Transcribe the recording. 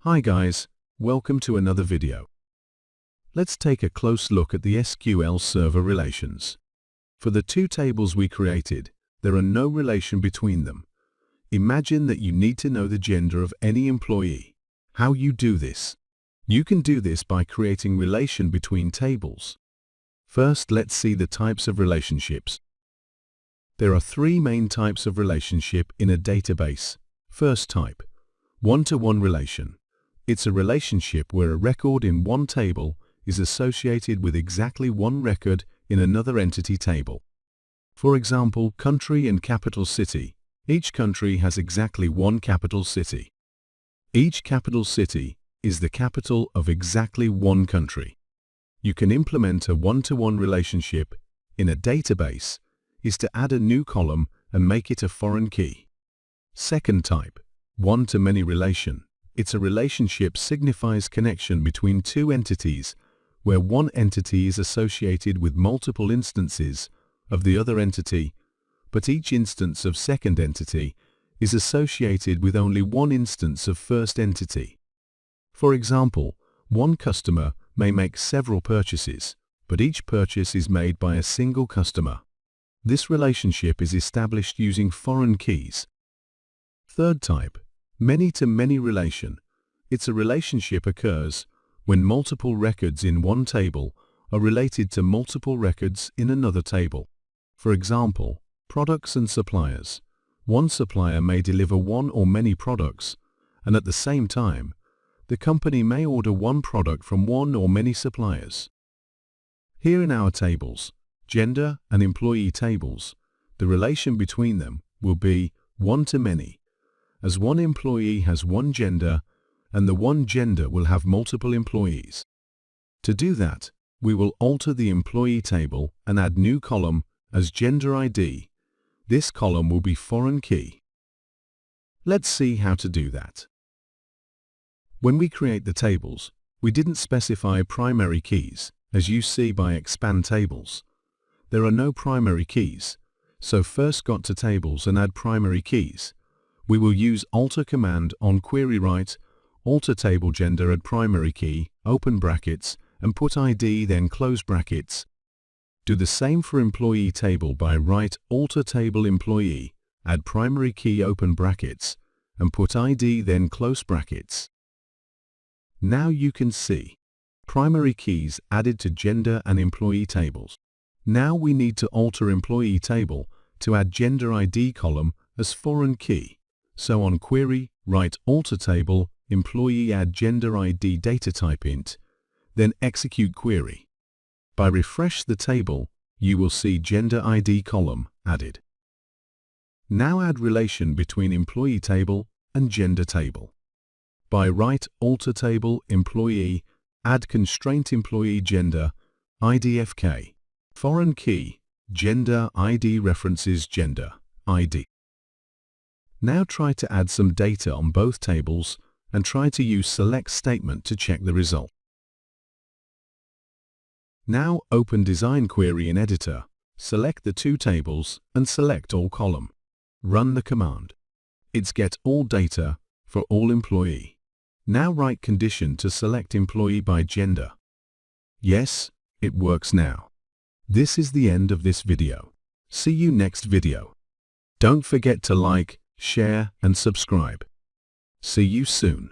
Hi guys, welcome to another video. Let's take a close look at the SQL Server relations. For the two tables we created, there are no relation between them. Imagine that you need to know the gender of any employee. How you do this? You can do this by creating relation between tables. First, let's see the types of relationships. There are three main types of relationship in a database. First type, one-to-one relation. It's a relationship where a record in one table is associated with exactly one record in another entity table. For example, country and capital city. Each country has exactly one capital city. Each capital city is the capital of exactly one country. You can implement a one-to-one relationship in a database is to add a new column and make it a foreign key. Second type, one-to-many relation. It's a relationship signifies connection between two entities where one entity is associated with multiple instances of the other entity, but each instance of second entity is associated with only one instance of first entity. For example, one customer may make several purchases, but each purchase is made by a single customer. This relationship is established using foreign keys. Third type, many-to-many relation. It's a relationship occurs when multiple records in one table are related to multiple records in another table. For example, products and suppliers. One supplier may deliver one or many products, and at the same time, the company may order one product from one or many suppliers. Here in our tables, gender and employee tables, the relation between them will be one-to-many, as one employee has one gender and the one gender will have multiple employees. To do that, we will alter the employee table and add new column as gender ID. This column will be foreign key. Let's see how to do that. When we create the tables, we didn't specify primary keys, as you see by expand tables. There are no primary keys, so first go to tables and add primary keys. We will use alter command on query write, alter table gender add primary key, open brackets, and put ID then close brackets. Do the same for employee table by write alter table employee, add primary key open brackets, and put ID then close brackets. Now you can see primary keys added to gender and employee tables. Now we need to alter employee table to add gender ID column as foreign key. So on query, write alter table, employee add gender ID data type int, then execute query. By refresh the table, you will see gender ID column added. Now add relation between employee table and gender table. By write alter table employee, add constraint employee gender, IDFK. Foreign key, gender ID references gender, ID. Now try to add some data on both tables and try to use select statement to check the result. Now open design query in editor, select the two tables and select all column. Run the command. It's get all data for all employee. Now write condition to select employee by gender. Yes, it works now. This is the end of this video. See you next video. Don't forget to like, share and subscribe. See you soon.